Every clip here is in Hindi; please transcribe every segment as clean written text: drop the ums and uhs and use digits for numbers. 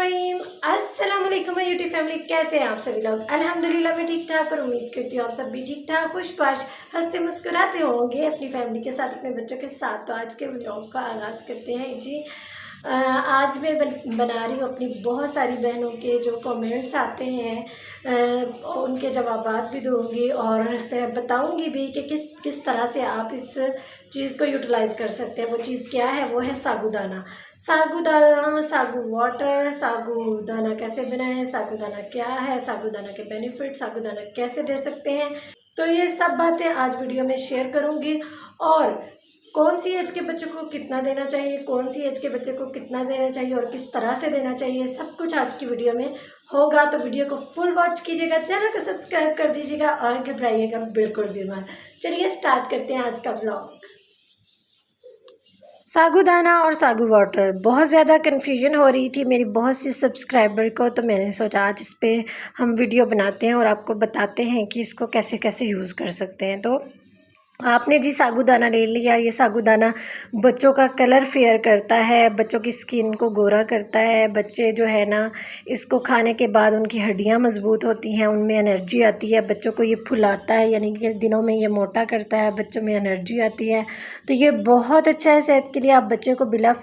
रहीम। अस्सलाम वालेकुम माय यूट्यूब फैमिली, कैसे हैं आप सभी लोग। अल्हम्दुलिल्लाह मैं ठीक ठाक और उम्मीद करती हूँ आप सब भी ठीक ठाक खुशबाश हंसते मुस्कुराते होंगे अपनी फैमिली के साथ, अपने बच्चों के साथ। तो आज के व्लॉग का आगाज़ करते हैं जी। आज मैं बना रही हूँ अपनी बहुत सारी बहनों के जो कमेंट्स आते हैं, उनके जवाबात भी दूँगी और मैं बताऊँगी भी कि किस तरह से आप इस चीज़ को यूटिलाइज़ कर सकते हैं। वो चीज़ क्या है, वो है साबूदाना। साबूदाना, साबू वाटर, साबूदाना कैसे बनाएं, साबूदाना क्या है, साबूदाना के बेनिफिट, साबूदाना कैसे दे सकते हैं। तो ये सब बातें आज वीडियो में शेयर करूँगी। और कौन सी एज के बच्चों को कितना देना चाहिए, कौन सी एज के बच्चे को कितना देना चाहिए और किस तरह से देना चाहिए, सब कुछ आज की वीडियो में होगा। तो वीडियो को फुल वॉच कीजिएगा, चैनल को सब्सक्राइब कर दीजिएगा और घबराइएगा बिल्कुल भी मत। चलिए स्टार्ट करते हैं आज का व्लॉग। साबूदाना और सागू वाटर, बहुत ज़्यादा कन्फ्यूजन हो रही थी मेरी बहुत सी सब्सक्राइबर को, तो मैंने सोचा आज इस पर हम वीडियो बनाते हैं और आपको बताते हैं कि इसको कैसे कैसे यूज़ कर सकते हैं। तो आपने जी साबूदाना ले लिया। ये साबूदाना बच्चों का कलर फेयर करता है, बच्चों की स्किन को गोरा करता है। बच्चे जो है ना, इसको खाने के बाद उनकी हड्डियां मजबूत होती हैं, उनमें एनर्जी आती है। बच्चों को ये फुलाता है, यानी कि दिनों में ये मोटा करता है, बच्चों में एनर्जी आती है। तो ये बहुत अच्छा है सेहत के लिए। आप बच्चे को बिला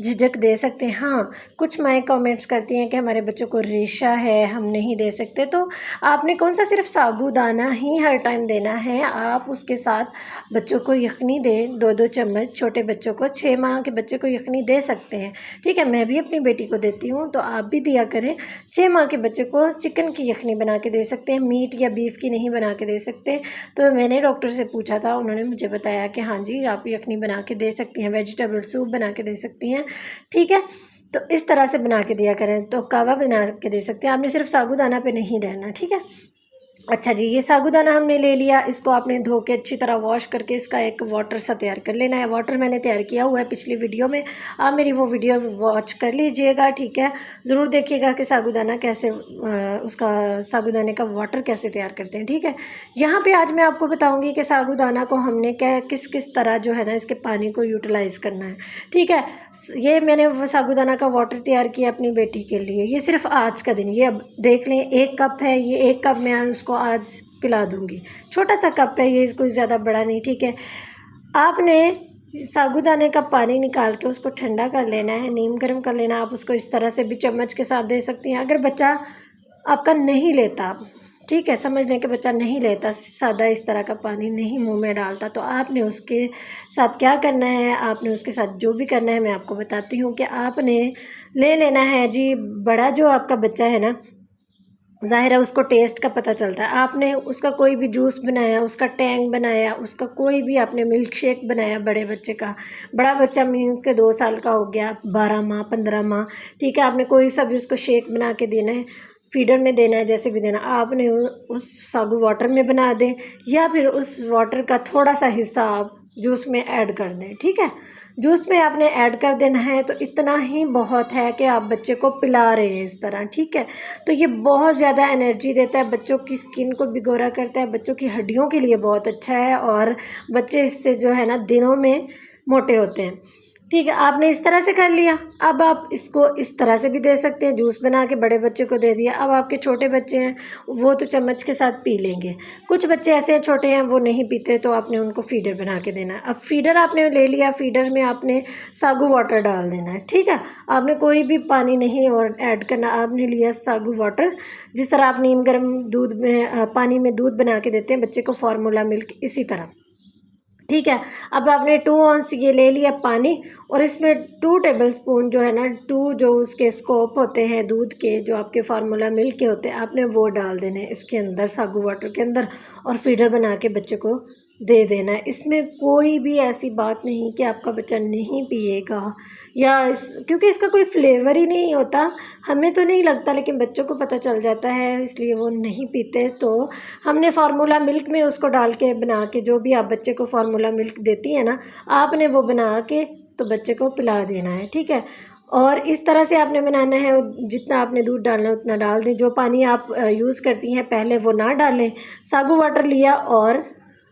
झिझक दे सकते हैं। हाँ, कुछ माएँ कमेंट्स करती हैं कि हमारे बच्चों को रेशा है, हम नहीं दे सकते। तो आपने कौन सा सिर्फ साबूदाना ही हर टाइम देना है। आप उसके साथ बच्चों को यखनी दें, 2-2 चम्मच। छोटे बच्चों को, 6 माह के बच्चे को यखनी दे सकते हैं, ठीक है। मैं भी अपनी बेटी को देती हूँ, तो आप भी दिया करें। 6 माह के बच्चे को चिकन की यखनी बना के दे सकते हैं, मीट या बीफ की नहीं बना के दे सकते। तो मैंने डॉक्टर से पूछा था, उन्होंने मुझे बताया कि हाँ जी आप यखनी बना के दे सकती हैं, वेजिटेबल सूप बना के दे सकती हैं, ठीक है। तो इस तरह से बना के दिया करें। तो कावा बना के दे सकते हैं, आपने सिर्फ साबूदाना पे नहीं देना, ठीक है। अच्छा जी, ये साबूदाना हमने ले लिया। इसको आपने धो के अच्छी तरह वॉश करके इसका एक वाटर सा तैयार कर लेना है। वाटर मैंने तैयार किया हुआ है पिछली वीडियो में, आप मेरी वो वीडियो वॉच कर लीजिएगा, ठीक है। ज़रूर देखिएगा कि साबूदाना कैसे उसका साबूदाने का वाटर कैसे तैयार करते हैं, ठीक है। यहाँ पे आज मैं आपको बताऊँगी कि साबूदाना को हमने किस किस तरह जो है ना इसके पानी को यूटिलाइज़ करना है, ठीक है। ये मैंने वो साबूदाना का वाटर तैयार किया अपनी बेटी के लिए। ये सिर्फ आज का दिन, ये अब देख लें 1 कप है। ये 1 कप मैं उसको आज पिला दूंगी। छोटा सा कप है ये, कोई ज़्यादा बड़ा नहीं, ठीक है। आपने साबूदाने का पानी निकाल के उसको ठंडा कर लेना है, नीम गर्म कर लेना। आप उसको इस तरह से भी चम्मच के साथ दे सकती हैं। अगर बच्चा आपका नहीं लेता, ठीक है, समझ लें कि बच्चा नहीं लेता, सादा इस तरह का पानी नहीं मुंह में डालता, तो आपने उसके साथ क्या करना है, आपने उसके साथ जो भी करना है मैं आपको बताती हूँ कि आपने ले लेना है जी। बड़ा जो आपका बच्चा है ना, ज़ाहिर है उसको टेस्ट का पता चलता है। आपने उसका कोई भी जूस बनाया, उसका टैंग बनाया, उसका कोई भी आपने मिल्क शेक बनाया बड़े बच्चे का, बड़ा बच्चा मीन्स के 2 साल का हो गया, 12 माह 15 माह, ठीक है। आपने कोई सा भी उसको शेक बना के देना है, फीडर में देना है, जैसे भी देना, आपने उस साबू वाटर में बना दें या फिर उस वाटर का थोड़ा सा हिस्सा आप जूस में ऐड कर दें, ठीक है। जूस में आपने ऐड कर देना है, तो इतना ही बहुत है कि आप बच्चे को पिला रहे हैं इस तरह, ठीक है। तो ये बहुत ज़्यादा एनर्जी देता है, बच्चों की स्किन को भी गोरा करता है, बच्चों की हड्डियों के लिए बहुत अच्छा है और बच्चे इससे जो है ना दिनों में मोटे होते हैं, ठीक है। आपने इस तरह से कर लिया। अब आप इसको इस तरह से भी दे सकते हैं, जूस बना के बड़े बच्चे को दे दिया। अब आपके छोटे बच्चे हैं वो तो चम्मच के साथ पी लेंगे। कुछ बच्चे ऐसे हैं छोटे हैं वो नहीं पीते, तो आपने उनको फीडर बना के देना है। अब फीडर आपने ले लिया, फीडर में आपने सागू वाटर डाल देना है, ठीक है। आपने कोई भी पानी नहीं और ऐड करना, आपने लिया सागू वाटर। जिस तरह आप नीम गर्म दूध में पानी में दूध बना के देते हैं बच्चे को, फार्मूला मिल्क, इसी तरह, ठीक है। अब आपने 2 ऑंस ये ले लिया पानी और इसमें 2 टेबलस्पून जो है ना, 2 जो उसके स्कोप होते हैं दूध के, जो आपके फार्मूला मिल्क के होते हैं, आपने वो डाल देने इसके अंदर, सागू वाटर के अंदर, और फीडर बना के बच्चे को दे देना है। इसमें कोई भी ऐसी बात नहीं कि आपका बच्चा नहीं पिएगा या क्योंकि इसका कोई फ्लेवर ही नहीं होता। हमें तो नहीं लगता, लेकिन बच्चों को पता चल जाता है, इसलिए वो नहीं पीते। तो हमने फार्मूला मिल्क में उसको डाल के बना के, जो भी आप बच्चे को फार्मूला मिल्क देती हैं ना, आपने वो बना के तो बच्चे को पिला देना है, ठीक है। और इस तरह से आपने बनाना है, जितना आपने दूध डालना है उतना डाल दें। जो पानी आप यूज़ करती हैं पहले वो ना डालें। सागू वाटर लिया और